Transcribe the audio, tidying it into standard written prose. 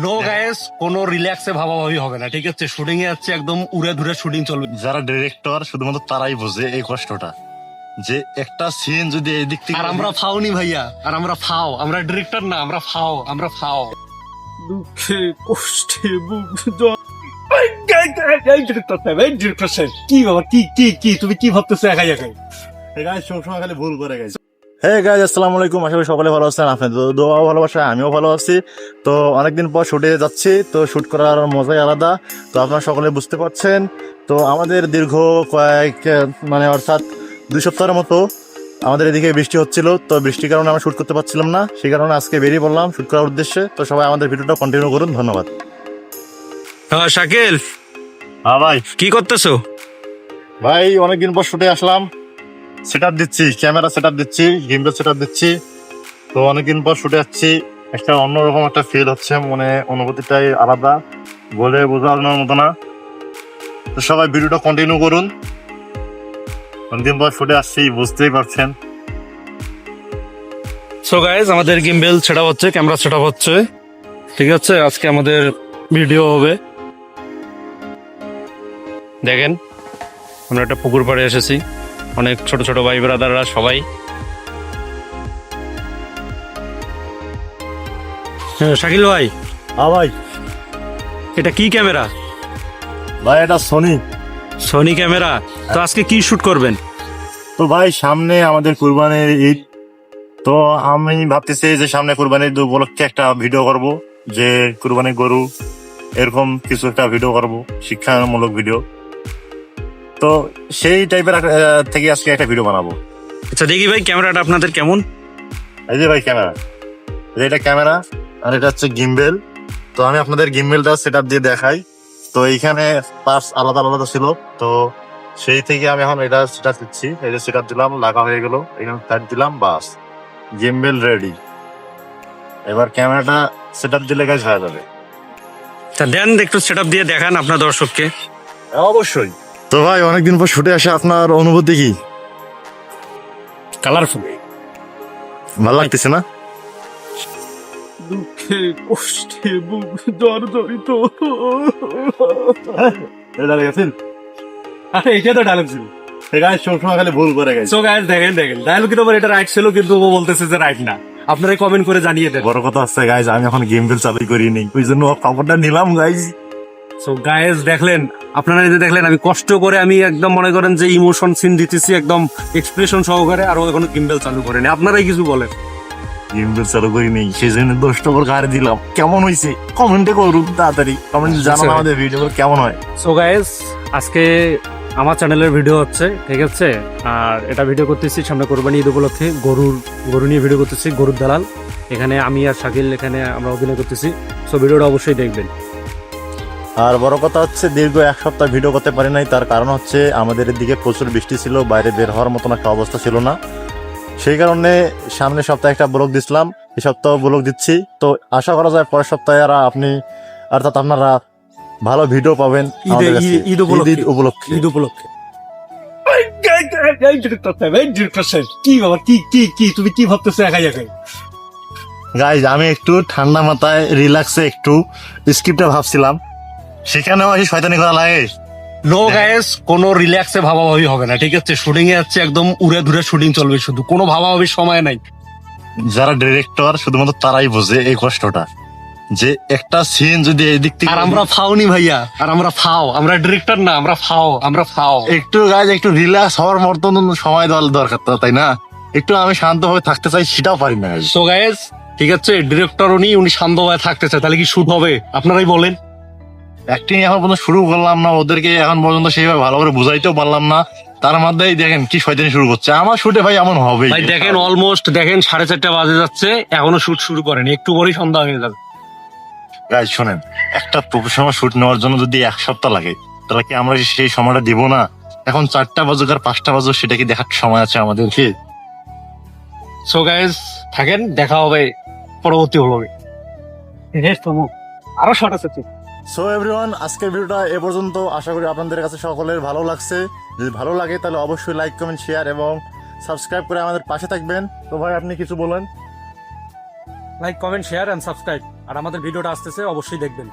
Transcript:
No guys, কোনো রিল্যাক্সে ভাবাভাবি হবে না, ঠিক আছে? শুটিং এ যাচ্ছে, একদম উড়ে ধুরে শুটিং চলবে। যারা ডিরেক্টর শুধুমাত্র তারাই বোঝে এই কষ্টটা, যে একটা সিন যদি এই দিক থেকে আর আমরা ফাওনি ভাইয়া, আর আমরা ফাও, আমরা ডিরেক্টর না, আমরা ফাও, আমরা ফাও। দুঃখে কষ্টে বুক কি বাবা, কি কি কি তুমি কি ভাবতেছো একাই একাই? সবসময় খালি ভুল করে গেছে। হ্যাঁ গাইজ, আসসালামু আলাইকুম। আশা করি সকলে ভালো আছেন। আপনাদের দোয়া ভালোবাসা, আমিও ভালো আছি। তো অনেকদিন পর শুটে যাচ্ছি, তো শুট করার মজাই আলাদা। তো আপনারা সকলে বুঝতে পারছেন। তো আমাদের দীর্ঘ অর্থাৎ 2 সপ্তাহের মতো আমাদের এদিকে বৃষ্টি হচ্ছিল। তো বৃষ্টির কারণে আমরা শুট করতে পারছিলাম না, সেই কারণে আজকে বেরিয়ে পড়লাম শুট করার উদ্দেশ্যে। তো সবাই আমাদের ভিডিওটা কন্টিনিউ করুন, ধন্যবাদ। হ্যাঁ শাকিল, হ্যাঁ ভাই। কি করতেছো? ভাই অনেকদিন পর শুটে আসলাম, সেট আপ দিচ্ছি, ক্যামেরা সেট আপ দিচ্ছি, গিম্বল সেট আপ দিচ্ছি। তো অনেকদিন পর শুটে যাচ্ছি, একটা অন্যরকম একটা ফিল হচ্ছে, মনে অনুভূতিটাই আলাদা, বলে বোঝানোর মতো না। তো সবাই ভিডিওটা কন্টিনিউ করুন। অনেকদিন পর শুটে আসছি, বুঝতেই পারছেন। সো গাইস, আমাদের গিম্বেল সেটআপ হচ্ছে, ক্যামেরা সেটআপ হচ্ছে, ঠিক আছে? আজকে আমাদের ভিডিও হবে। দেখেন, আমরা একটা পুকুর পাড়ে এসেছি, অনেক ছোট ছোট ভাই ব্রাদাররা সবাই। হ্যাঁ শাকিল ভাই, হ্যাঁ ভাই। এটা কি ক্যামেরা? ভাই এটা সোনি। Sony camera. তো আজকে কি শুট করবেন? তো ভাই সামনে আমাদের কুরবানির ঈদ, তো আমি ভাবতেছি যে সামনে কুরবানির ঈদ উপলক্ষে একটা ভিডিও করব, যে কুরবানির গরু এরকম কিছু একটা ভিডিও করব, শিক্ষামূলক ভিডিও। তো সেই টাইপের থেকে আজকে একটা ভিডিও বানাবো। আচ্ছা দেখি ভাই, ক্যামেরাটা আপনাদের কেমন? এই যে ভাই ক্যামেরা, এটা ক্যামেরা, আর এটা হচ্ছে গিম্বেল। তো আমি আপনাদের গিম্বেলটা সেট আপ দিয়ে দেখাই। তো এইখানে পার্টস আলাদা আলাদা ছিল, তো সেই থেকে আমি এখন এটা সেট আপ দিচ্ছি। এই যে সেট আপ দিলাম, লাগা হয়ে গেল, এখানে সাইড দিলাম, বাস গিম্বেল রেডি। এবার ক্যামেরাটা সেট আপ দিলে কাজ হয়ে যাবে। তা দেন একটু সেটআপ দিয়ে দেখান আপনার দর্শককে। অবশ্যই। তো ভাই অনেকদিন পর শুটে আসে, আপনার অনুভূতি কি? কালারফুল। ভালো লাগতেছে না? দুঃখে কষ্টে বুক জর্জরিত। আরে এটা তো ডায়লগ ছিল। সবসময় খালি ভুল করে গেছে। সো গাইস, দেখেন দেখেন ডায়লগ কিন্তু এটা রাইট ছিল, কিন্তু ও বলতেছে যে রাইট না। আপনারা কমেন্ট করে জানিয়ে দেন। বড় কথা হচ্ছে গাইজ, আমি এখন গিম্বেল চালু করিনি, ওই জন্য কাপড়টা নিলাম গাইজ। সো গাইস, দেখলেন আপনারা, এই যে দেখলেন আমি কষ্ট করে, আমি একদম মনে করেন যে ইমোশন সিন দিতেছি একদম এক্সপ্রেশন সহকারে, আর ও এখনো গিম্বেল চালু করেনি। আপনারাই কিছু বলেন। গিম্বেল চালু করিনি, সেই জন্য 10 টাকার গাড়ি দিলাম। কেমন হয়েছে কমেন্টে করুন, তাড়াতাড়ি কমেন্ট জানান আমাদের ভিডিও কেমন হয়। সো গাইস, আজকে আমার চ্যানেলের ভিডিও হচ্ছে, ঠিক আছে? আর এটা ভিডিও করতেছি সামনে কোরবানি ঈদ উপলক্ষে, গরু নিয়ে ভিডিও করতেছি, গরুর দালাল। এখানে আমি আর শাকিল, এখানে আমরা অভিনয় করতেছি। সো ভিডিওটা অবশ্যই দেখবেন। আর বড় কথা হচ্ছে, দীর্ঘ 1 সপ্তাহ ভিডিও করতে পারি নাই, তার কারণ হচ্ছে আমাদের এদিকে প্রচুর বৃষ্টি ছিল, বাইরে বের হওয়ার মতন একটা অবস্থা ছিল না। সেই কারণে সামনের সপ্তাহে একটা ব্লগ দিছিলাম, এই সপ্তাহ ব্লগ দিচ্ছি। তো আশা করা যায় পরের সপ্তাহে আপনি অর্থাৎ আপনারা ভালো ভিডিও পাবেন আমাদের কাছে। ঈদ উপলক্ষে। কি বাবা, কি কি কি তুমি কি ভাবতেছো একাই একাই? গাইজ, আমি একটু ঠান্ডা মাথায় রিল্যাক্সে একটু স্ক্রিপ্টটা ভাবছিলাম, সেখানেও আসি শয়তানি করা লাগে। নো গাইস, কোনো রিল্যাক্সে ভাবাভাবি হবে না, ঠিক আছে? শুটিং এ যাচ্ছে, একদম উড়ে ধুরে শুটিং চলবে, শুধু কোনো ভাবাভাবির সময় নাই। যারা ডিরেক্টর শুধুমাত্র তারাই বোঝে এই কষ্টটা, যে একটা সিন যদি এই দিক থেকে, আর আমরা ফাওনি ভাইয়া, আর আমরা ফাও, আমরা ডিরেক্টর না, আমরা ফাও, আমরা ফাও। একটু গাইজ একটু রিল্যাক্স হওয়ার মতন সময় দেওয়ার দরকার, তো তাই না? একটু আমি শান্তভাবে থাকতে চাই, সেটাও পারি না। সো গাইস, ঠিক আছে, ডিরেক্টর উনি শান্তভাবে থাকতেছে, তাহলে কি শুট হবে? আপনারাই বলেন। অ্যাক্টিং এখন পর্যন্ত শুরু করলাম না, ওদেরকে এখন পর্যন্ত সেইভাবে ভালো করে বুঝাইতেও পারলাম না, তার মধ্যেই দেখেন কি শয়তানি শুরু করছে। আমার শুটে ভাই এমন হবে? ভাই দেখেন, অলমোস্ট দেখেন 4:30 বাজে যাচ্ছে, এখনো শুট শুরু করেনি, একটু পরেই সন্ধ্যা হয়ে যাবে। গাইজ শোনেন, একটা প্রফেশনাল শুট নেওয়ার জন্য যদি 1 সপ্তাহ লাগে, তাহলে কি আমরা সেই সময়টা দিব না? এখন 4টা বাজুক আর 5টা বাজুক, সেটা কি দেখার সময় আছে আমাদেরকে? সো গাইস, থাকেন, দেখা হবে পরবর্তী ব্লগে। আরো শর্ট আছে। সো এভরিওয়ান, আজকের ভিডিওটা এ পর্যন্ত। আশা করি আপনাদের কাছে সকলের ভালো লাগছে। যদি ভালো লাগে তাহলে অবশ্যই লাইক, কমেন্ট, শেয়ার এবং সাবস্ক্রাইব করে আমাদের পাশে থাকবেন। তো ভাই আপনি কিছু বলেন। Like, comment, share and subscribe. আর আমাদের ভিডিওটা আসতেছে, অবশ্যই দেখবেন।